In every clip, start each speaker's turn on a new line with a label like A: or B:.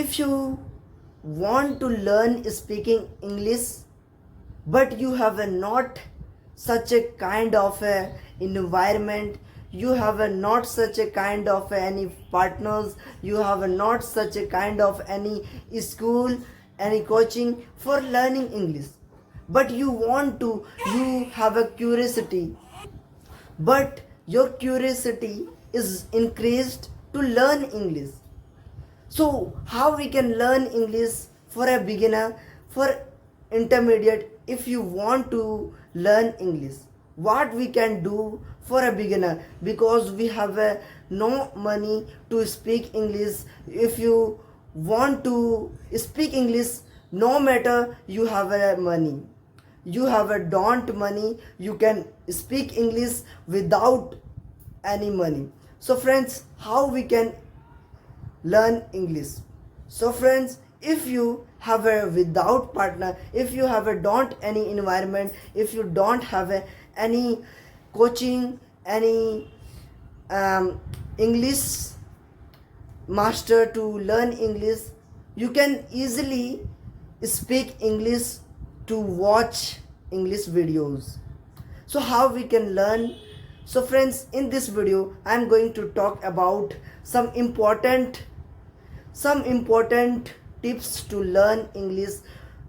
A: if you want to learn speaking English but you have a not such a kind of a environment, you have a not such a kind of any partners, you have a not such a kind of any school, any coaching for learning English, but you have a curiosity, but your curiosity is increased to learn English. So, how we can learn English for a beginner, for intermediate, if you want to learn English? What we can do for a beginner, because we have no money to speak English. If you want to speak English, no matter you have money, you have a don't money, you can speak English without any money. So friends, how we can learn English? So friends, if you have a without partner, if you have a don't any environment, if you don't have any coaching, any English master to learn English, you can easily speak English to watch English videos. So how we can learn? So friends, in this video I am going to talk about some important tips to learn English.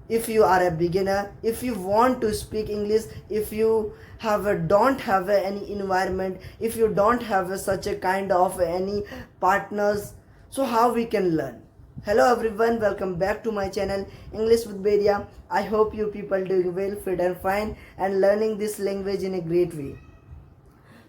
A: If you are a beginner, if you want to speak English, if you don't have any environment, if you don't have such a kind of any partners, so how we can learn? Hello everyone, welcome back to my channel English with Beria. I hope you people doing well, fit and fine, and learning this language in a great way.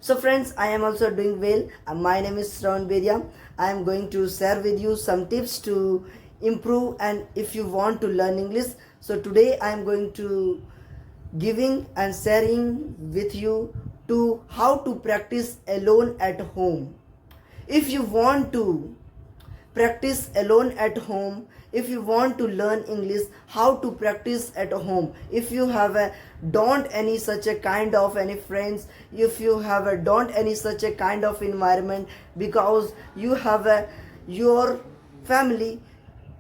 A: So friends, I am also doing well. My name is Shravan Beria. I am going to share with you some tips to improve, and if you want to learn English. So today I am going to giving and sharing with you to how to practice alone at home. If you want to practice alone at home, if you want to learn English, how to practice at home, if you have don't any such a kind of any friends, if you have don't any such a kind of environment, because you have your family,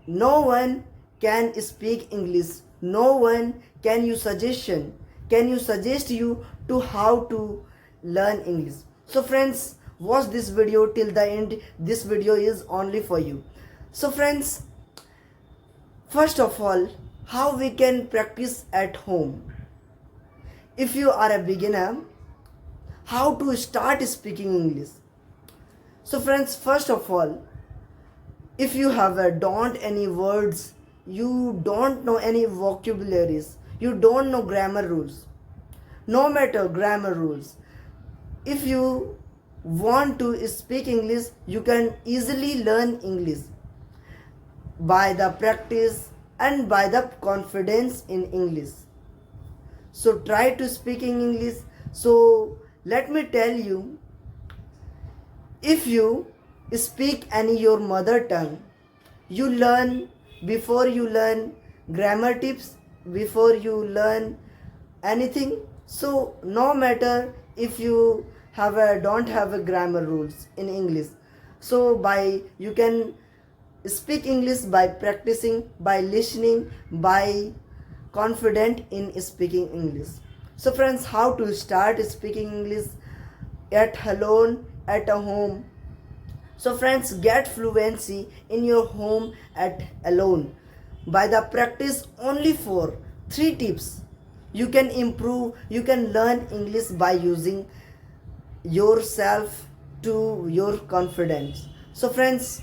A: no one can speak English, no one can suggest you to how to learn English. So friends, watch this video till the end. This video is only for you. So friends, first of all, how we can practice at home? If you are a beginner, how to start speaking English? So friends, first of all, if you have don't any words, you don't know any vocabularies, you don't know grammar rules, no matter grammar rules, if you want to speak English, you can easily learn English by the practice and by the confidence in English. So try to speak in English. So let me tell you, if you speak any your mother tongue, you learn, before you learn grammar tips, before you learn anything. So no matter if you don't have a grammar rules in English, so by you can speak English by practicing, by listening, by confident in speaking English. So friends, how to start speaking English at alone at a home? So friends, get fluency in your home at alone by the practice only for 3 tips. You can improve, you can learn English by using yourself to your confidence. So friends,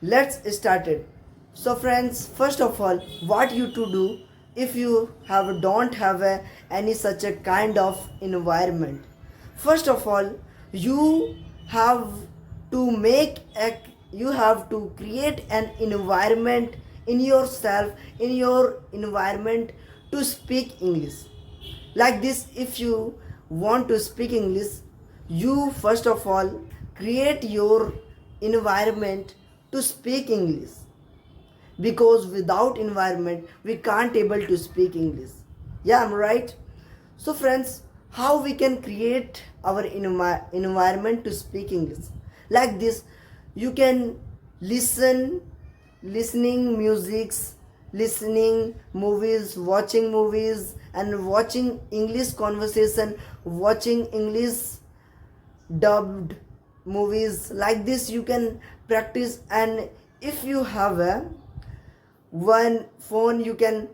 A: let's start it. So friends, first of all, what you to do, if you don't have any such a kind of environment, first of all, you have to create an environment in yourself, in your environment, to speak English. Like this, if you want to speak English, you first of all create your environment to speak English, because without environment we can't able to speak English. Yeah, I'm right. So friends, how we can create our environment to speak English? Like this, you can listen listening musics, listening movies, and watching English conversation, watching English dubbed movies. Like this you can practice. And if you have a one phone, you can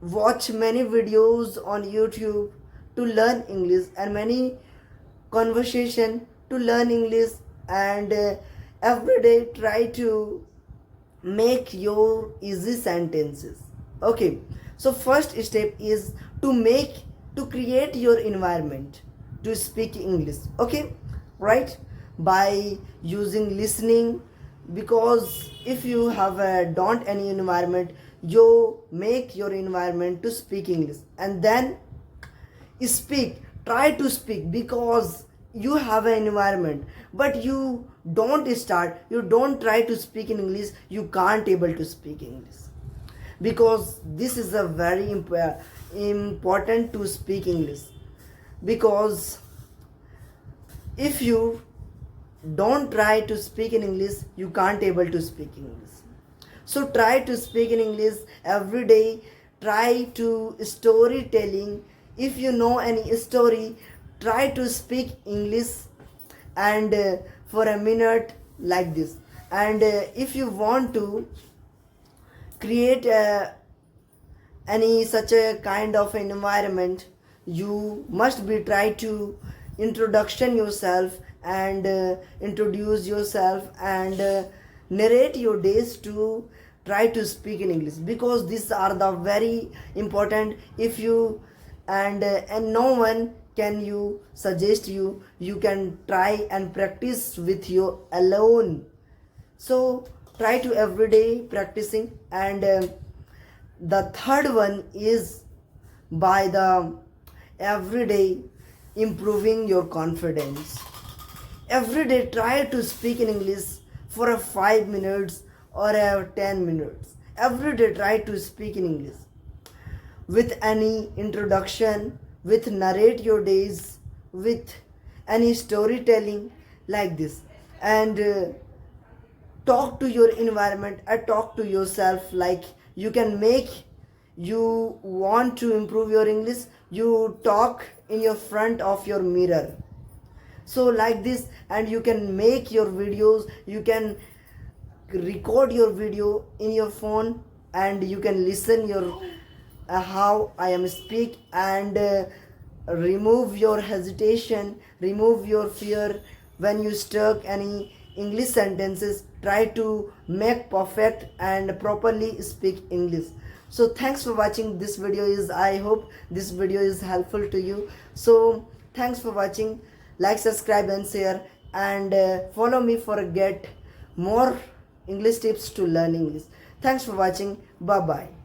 A: watch many videos on YouTube to learn English, and many conversation to learn English. And every day try to make your easy sentences. Okay, so first step is to create your environment to speak English. Okay, right, by using listening, because if you have a don't any environment, you make your environment to speak English. And then speak, try to speak, because you have an environment but you don't try to speak in English, you can't able to speak English. Because this is a very important to speak English. Because if you don't try to speak in English, you can't able to speak English. So try to speak in English every day. Try to storytelling. If you know any story, try to speak English, and for a minute like this. And if you want to create any such a kind of environment, you must be try to introduction yourself, and introduce yourself, and narrate your days to try to speak in English. Because these are the very important. If you and no one can you suggest you can try and practice with you alone. So try to everyday practicing. And the third one is by the everyday improving your confidence. Every day try to speak in English for a 5 minutes or a 10 minutes. Every day try to speak in English with any introduction, with narrate your days, with any storytelling like this. And talk to your environment, talk to yourself. Like you can make, you want to improve your English, you talk in your front of your mirror. So like this, and you can make your videos, you can record your video in your phone, and you can listen your how I am speak. And remove your hesitation, remove your fear. When you stuck any English sentences, try to make perfect and properly speak English. So thanks for watching this video. I hope this video is helpful to you. So thanks for watching. Like, subscribe and share, and follow me for get more English tips to learn English. Thanks for watching. Bye bye.